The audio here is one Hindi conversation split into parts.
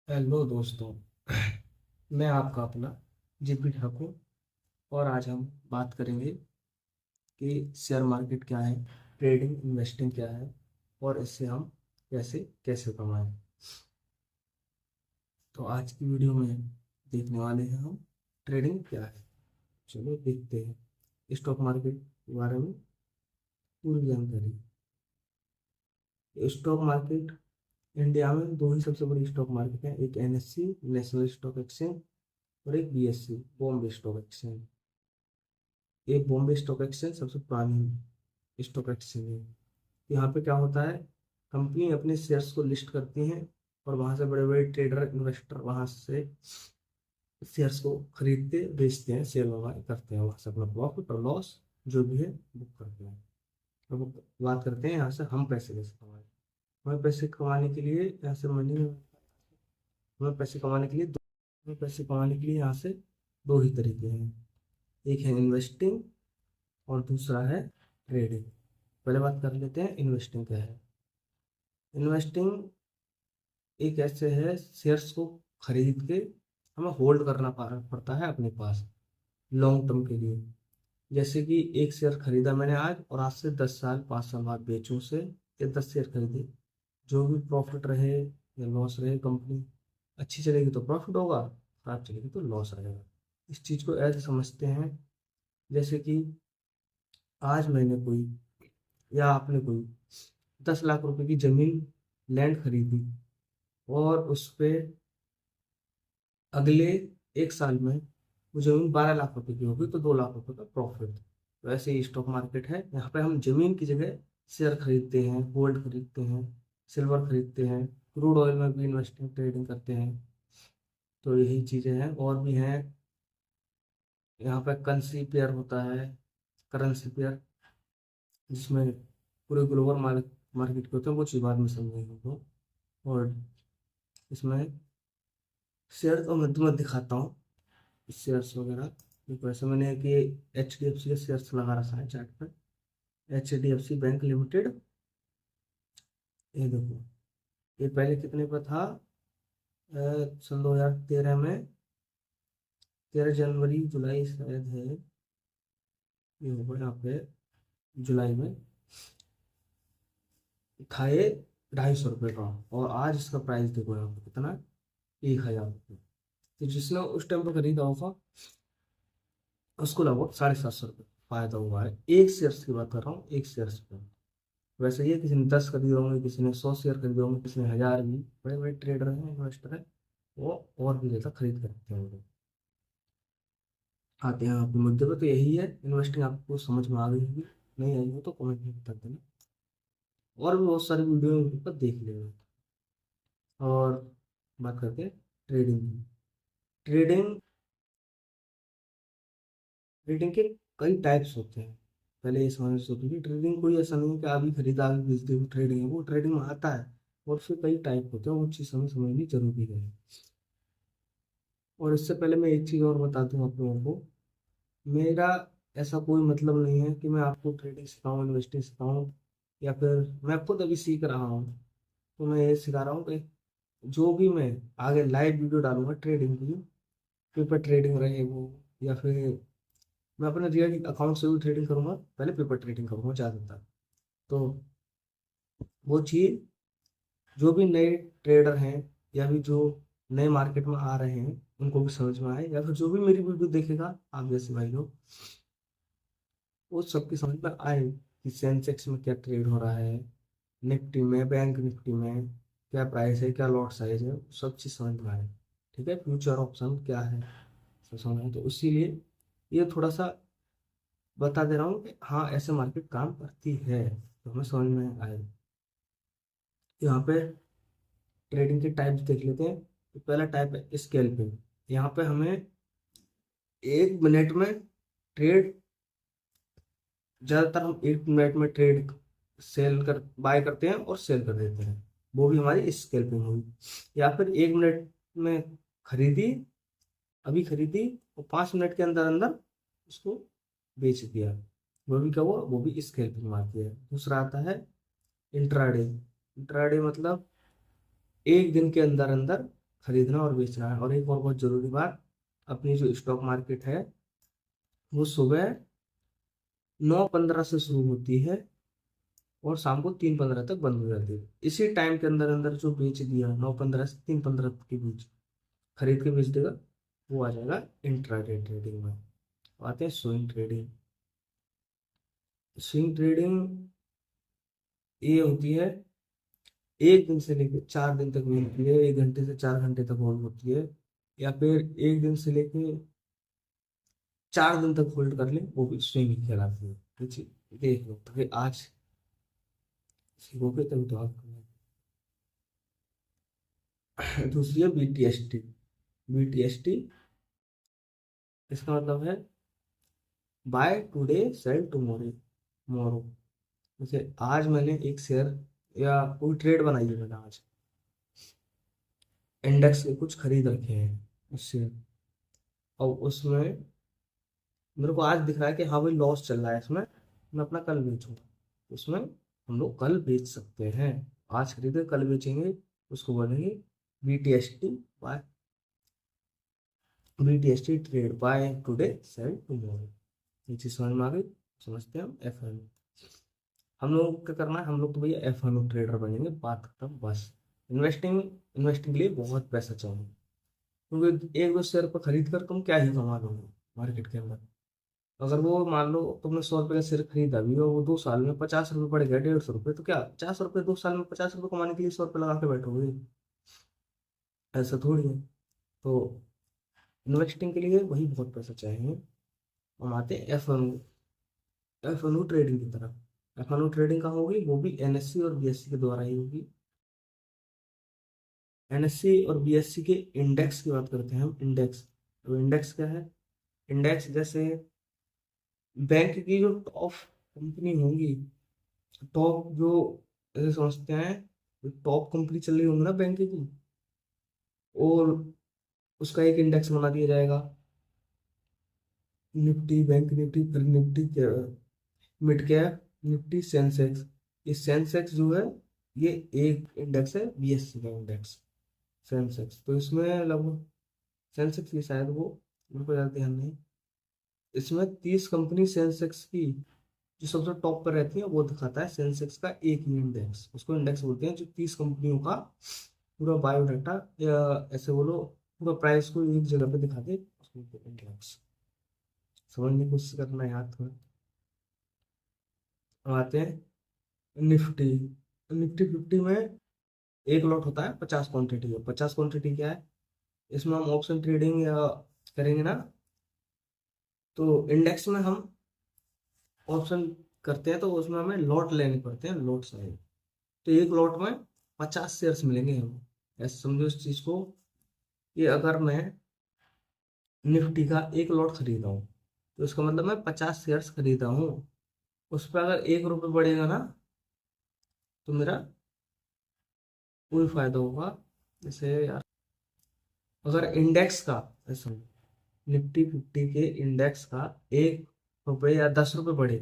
हेलो दोस्तों। मैं आपका अपना जेपी ठाकुर। और आज हम बात करेंगे कि शेयर मार्केट क्या है, ट्रेडिंग इन्वेस्टिंग क्या है और इससे हम कैसे कैसे कमाएं। तो आज की वीडियो में देखने वाले हैं हम ट्रेडिंग क्या है। चलो देखते हैं स्टॉक मार्केट के बारे में पूरी जानकारी। स्टॉक मार्केट इंडिया में दो ही सबसे बड़ी स्टॉक मार्केट है, एक एनएससी नेशनल स्टॉक एक्सचेंज और एक बीएससी बॉम्बे स्टॉक एक्सचेंज। ये बॉम्बे स्टॉक एक्सचेंज सबसे पुरानी स्टॉक एक्सचेंज है। यहाँ पे क्या होता है, कंपनी अपने शेयर्स को लिस्ट करती हैं और वहाँ से बड़े बड़े ट्रेडर इन्वेस्टर वहाँ से शेयर्स को खरीदते बेचते हैं, सेल वगैरह करते हैं, वहाँ से अपना प्रॉफिट और लॉस जो भी है बुक करते हैं। अब बात करते हैं यहाँ से हम पैसे कैसे कमाएं। हमें पैसे कमाने के लिए यहाँ से मनी हमें पैसे कमाने के लिए दो हमें पैसे कमाने के लिए यहाँ से दो ही तरीके हैं। एक है इन्वेस्टिंग और दूसरा है ट्रेडिंग। पहले बात कर लेते हैं इन्वेस्टिंग क्या है। इन्वेस्टिंग एक ऐसे है, शेयर्स को खरीद के हमें होल्ड करना पड़ता है अपने पास लॉन्ग टर्म के लिए। जैसे कि एक शेयर खरीदा मैंने आज और आज से 10 साल 5 साल बाद बेचूं से, या 10 शेयर खरीदे, जो भी प्रॉफिट रहे या लॉस रहे, कंपनी अच्छी चलेगी तो प्रॉफिट होगा, खराब चलेगी तो लॉस रहेगा। इस चीज़ को ऐसे समझते हैं जैसे कि आज मैंने कोई या आपने कोई 10 लाख रुपए की जमीन लैंड खरीदी और उस पे अगले 1 साल में वो जमीन 12 लाख रुपए की होगी तो 2 लाख रुपए का प्रॉफिट। तो ऐसे ही स्टॉक मार्केट है, यहाँ पे हम जमीन की जगह शेयर खरीदते हैं, गोल्ड खरीदते हैं, सिल्वर खरीदते हैं, क्रूड ऑयल में भी इन्वेस्टिंग ट्रेडिंग करते हैं। तो यही चीज़ें हैं और भी हैं। यहाँ पे करेंसी पेयर होता है, करेंसी पेयर, जिसमें पूरे ग्लोबल मार्केट के होते हैं, वो चीज़ बाद में समझेंगे हमको। और इसमें शेयर तो मैं तुम्हें दिखाता हूँ, शेयर्स वगैरह। देखो ऐसे मैंने कि एच डी एफ सी के शेयर्स लगा रखा है चार्ट पर। H D F C bank limited, ये देखो, ये पहले कितने पर था, सन 2013 में, 13 जनवरी जुलाई शायद है, ये होगा यहाँ पे जुलाई में था ये 250 रुपये का। और आज इसका प्राइस देखो यहाँ पे कितना, 1000 रुपये। तो जिसने उस टाइम पर खरीदा होगा उसको लगभग 750 रुपये फायदा हुआ है। एक शेयर्स की बात कर रहा हूँ, एक शेयर्स पे। वैसे ये किसी ने 10 खरीदे होंगे, किसी ने 100 शेयर खरीदे होंगे, किसी ने 1000 भी। बड़े बड़े ट्रेडर हैं, इन्वेस्टर हैं, वो और भी ज़्यादा खरीद करते हैं। आते हैं आपके मुद्दे पे, तो यही है इन्वेस्टिंग। आपको समझ में आ गई होगी, नहीं आई हो तो कमेंट में बता देना। और भी बहुत सारी वीडियो पर देख लेना। और बात करते हैं ट्रेडिंग की। ट्रेडिंग ट्रेडिंग के कई टाइप्स होते हैं। पहले ये समझ होती है कि ट्रेडिंग कोई ऐसा नहीं है कि अभी खरीदा अभी बेच दे, वो ट्रेडिंग है, वो ट्रेडिंग में आता है। और उसके कई टाइप होते हैं, वो चीज़ हमें समझनी जरूरी है। और इससे पहले मैं एक चीज़ और बता दूं आप लोगों को। मेरा ऐसा कोई मतलब नहीं है कि मैं आपको ट्रेडिंग सिखाऊं, इन्वेस्टिंग सिखाऊं, या फिर मैं खुद अभी सीख रहा हूँ तो मैं ये सिखा रहा हूँ कि जो भी मैं आगे लाइव वीडियो डालूंगा ट्रेडिंग की, पेपर ट्रेडिंग रहे वो, या फिर मैं अपने रियल अकाउंट से भी ट्रेडिंग करूंगा, पहले पेपर ट्रेडिंग करूंगा ज़्यादातर। तो वो चीज़ जो भी नए ट्रेडर हैं या भी जो नए मार्केट में आ रहे हैं उनको भी समझ में आए, या फिर जो भी मेरी वीडियो देखेगा आप जैसे भाई लोग, वो सबकी समझ में आए कि सेंसेक्स में क्या ट्रेड हो रहा है, निफ्टी में, बैंक निफ्टी में क्या प्राइस है, क्या लॉट साइज है, सब चीज़ समझ में आए। ठीक है, फ्यूचर ऑप्शन क्या है, सब समझ में आए। तो इसीलिए ये थोड़ा सा बता दे रहा हूँ कि हाँ ऐसे मार्केट काम करती है, तो हमें समझ में आए। यहाँ पे ट्रेडिंग के टाइप्स देख लेते हैं। तो पहला टाइप है स्कैल्पिंग। यहाँ पे हमें 1 मिनट में ट्रेड, ज़्यादातर हम 1 मिनट में ट्रेड सेल कर बाय करते हैं और सेल कर देते हैं, वो भी हमारी स्कैल्पिंग हुई। या फिर 1 मिनट में खरीदी, अभी खरीदी और 5 मिनट के अंदर अंदर उसको बेच दिया, वो भी क्या हुआ, वो भी स्कैल्पिंग मारती है। दूसरा आता है इंट्राडे। इंट्राडे मतलब 1 दिन के अंदर अंदर खरीदना और बेचना है। और एक और बहुत जरूरी बात, अपनी जो स्टॉक मार्केट है वो सुबह 9:15 से शुरू होती है और शाम को 3:15 तक बंद हो जाती है। इसी टाइम के अंदर अंदर जो बेच दिया 9:15 से 3:15 के बीच, खरीद के बेच देगा, वो आ जाएगा इंट्राडे ट्रेडिंग में। आते हैं स्विंग ट्रेडिंग। स्विंग ट्रेडिंग ये होती है, एक दिन से लेकर 4 दिन तक भी होती है, 1 घंटे से 4 घंटे तक होल्ड होती है, या फिर 1 दिन से लेकर 4 दिन तक होल्ड कर ले, वो भी स्विंग कहलाती है। ठीक है, देख लो तो फिर आज सीखोगे तभी तो आप। दूसरी है BTST। BTST इसका मतलब है बाय टुडे सेल टुमारो। मोरो, जैसे आज मैंने एक शेयर या कोई ट्रेड बनाई है, मैंने आज इंडेक्स के कुछ खरीद रखे हैं उससे, और उसमें मेरे को आज दिख रहा है कि हाँ भाई लॉस चल रहा है इसमें, मैं अपना कल बेचूंगा। उसमें हम लोग कल बेच सकते हैं, आज खरीदे कल बेचेंगे, उसको बोलेंगे BTST। Buy BTST trade, buy today sell tomorrow. ये चीज समझ में आ गई। समझते हैं हम FNO। हम लोग को क्या करना है, हम लोग तो भैया FNO ट्रेडर बनेंगे, बात खत्म बस। इन्वेस्टिंग इन्वेस्टिंग के लिए बहुत पैसा चाहिए, क्योंकि एक दो शेयर पर खरीद कर तुम क्या ही कमा लोगे मार्केट के अंदर। अगर वो मान लो तुमने 100 रुपये का शेयर खरीदा भी और वो 2 साल में 50 रुपये पड़ गया, 150 रुपये, तो क्या 50 रुपये 2 साल में 50 रुपये कमाने के लिए 100 रुपये लगा के बैठोगे? ऐसा थोड़ी है। तो इन्वेस्टिंग के लिए वही बहुत पैसा चाहिए। हम आते हैं एफ एन ओ ट्रेडिंग की तरफ। FNO ट्रेडिंग कहाँ होगी? वो भी NSE और BSE के द्वारा ही होगी। NSE और BSE के इंडेक्स की बात करते हैं हम। इंडेक्स, तो इंडेक्स क्या है? इंडेक्स जैसे बैंक की जो टॉप कंपनी होंगी, टॉप जो, ऐसे समझते हैं टॉप कंपनी चल रही होंगी ना बैंक की, और उसका एक इंडेक्स बना दिया जाएगा। निफ्टी, बैंक निफ्टी, फिर Nifty, mid cap Nifty, Sensex. ये सेंसेक्स जो है, ये एक इंडेक्स है BSE का इंडेक्स, सेंसेक्स। तो इसमें लगभग सेंसेक्स की शायद वो, मेरे को ज़्यादा ध्यान नहीं, इसमें 30 कंपनी सेंसेक्स की जो सबसे टॉप पर रहती है वो दिखाता है सेंसेक्स का एक ही इंडेक्स। उसको इंडेक्स बोलते हैं, जो 30 कंपनियों का पूरा बायोडाटा, या ऐसे बोलो पूरा प्राइस को एक जगह पे दिखा दे, उसको इंडेक्स। समझने की कोशिश करना है याद थोड़ा। अब आते हैं निफ्टी। निफ्टी 50 में एक लॉट होता है 50 क्वांटिटी का। 50 क्वांटिटी क्या है? इसमें हम ऑप्शन ट्रेडिंग या करेंगे ना, तो इंडेक्स में हम ऑप्शन करते हैं तो उसमें हमें लॉट लेने पड़ते हैं, लॉट साइज। तो एक लॉट में 50 शेयर्स मिलेंगे हमें। ऐसे समझो इस चीज को, कि अगर मैं निफ्टी का एक लॉट खरीदा हूँ, तो इसका मतलब मैं 50 शेयर्स खरीदा हूँ। उस पर अगर 1 रुपये बढ़ेगा ना, तो मेरा कोई फायदा होगा। जैसे यार, अगर इंडेक्स का, ऐसा निफ्टी 50 के इंडेक्स का 1 रुपये या 10 रुपये बढ़े,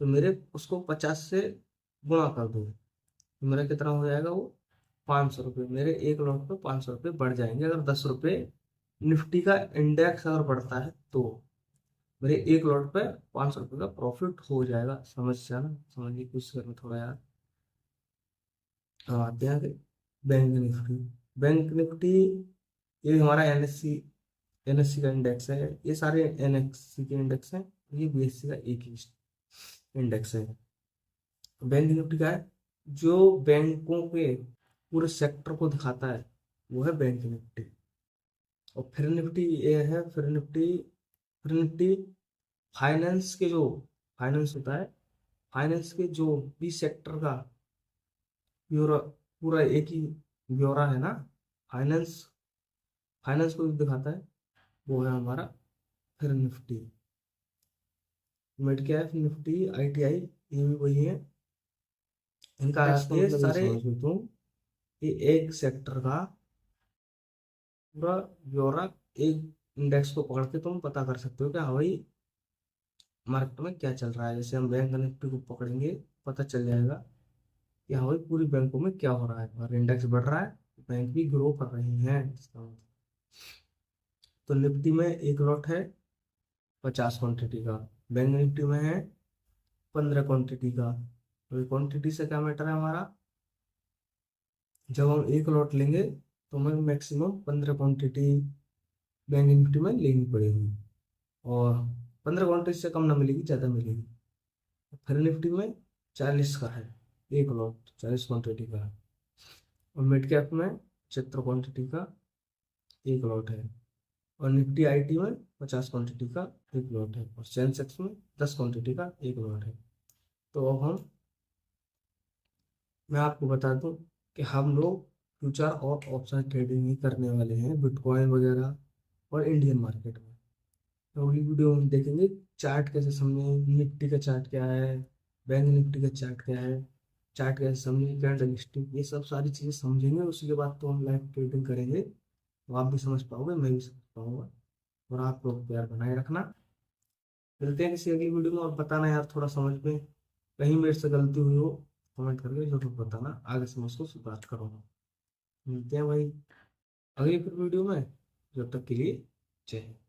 तो मेरे उसको 50 से गुणा कर दो, तो मेरा कितना हो जाएगा वो? 500 रुपये। मेरे एक लॉट पे 500 रुपये बढ़ जाएंगे अगर 10 रुपये निफ्टी का इंडेक्स अगर बढ़ता है, तो मेरे एक लॉट पे 500 रुपये का प्रॉफिट हो जाएगा। समझ ना, समझने की कोशिश करना थोड़ा यार। हम आते हैं बैंक निफ्टी। बैंक निफ्टी ये हमारा NSE का इंडेक्स है। ये सारे NSE के इंडेक्स हैं, ये BSE का एक ही इंडेक्स है। बैंक निफ्टी का है, जो बैंकों के पूरे सेक्टर को दिखाता है, वो है बैंक निफ्टी। और फिर निफ्टी ये है, फिर निफ्टी फाइनेंस के जो, फाइनेंस होता है, फाइनेंस के जो भी सेक्टर का ब्यूरो, पूरा एक ही ब्यौरा है ना, फाइनेंस, फाइनेंस को भी दिखाता है, वो है हमारा फिर Nifty. Mid cap Nifty, ITI, ये भी वही है। इनका ये सारे समझ लो तुम, ये एक सेक्टर का पूरा ब्यौरा, एक इंडेक्स को पकड़ के तुम पता कर सकते हो कि हाँ भाई मार्केट में क्या चल रहा है। जैसे हम बैंक निफ्टी को पकड़ेंगे, पता चल जाएगा कि हाँ भाई पूरी बैंकों में क्या हो रहा है। अगर इंडेक्स बढ़ रहा है, बैंक भी ग्रो कर रही हैं इसका मतलब। तो निफ्टी में एक लॉट है 50 क्वांटिटी का, बैंक निफ्टी में है 15 क्वांटिटी का। तो क्वांटिटी से क्या मैटर है हमारा, जब हम एक लॉट लेंगे तो हमें मैक्सिमम 15 क्वांटिटी बैंक निफ्टी में लेनी पड़ेगी, और 15 क्वांटिटी से कम ना मिलेगी, ज़्यादा मिलेगी। फिर निफ्टी में 40 का है एक लॉट, 40 क्वांटिटी का है। और मिड कैप में 75 क्वांटिटी का एक लॉट है। और निफ्टी आईटी में 50 क्वांटिटी का एक लॉट है। और सेंसेक्स में 10 क्वांटिटी का एक लॉट है। तो अब मैं आपको बता दूं कि हम लोग फ्यूचर और ऑप्शन ट्रेडिंग ही करने वाले हैं, बिटकॉइन वगैरह और इंडियन मार्केट में। तो अगली वीडियो में देखेंगे चार्ट कैसे समझें, निफ्टी का चार्ट क्या है, बैंक निफ्टी का चार्ट क्या है, चार्ट कैसे समझें, कैंडल स्टिक, ये सब सारी चीज़ें समझेंगे। उसके बाद तो हम लाइव ट्रेडिंग करेंगे, तो आप भी समझ पाओगे, मैं भी समझ पाऊंगा। और आप लोग प्यार बनाए रखना। मिलते हैं किसी अगली वीडियो में। और बताना यार थोड़ा समझ में कहीं मेरे से गलती हुई हो, कमेंट करके जरूर बताना, आगे से मैं उसको सुधार करूँगा। मिलते हैं भाई अगली फिर वीडियो में, जब तक के लिए जय हिंद।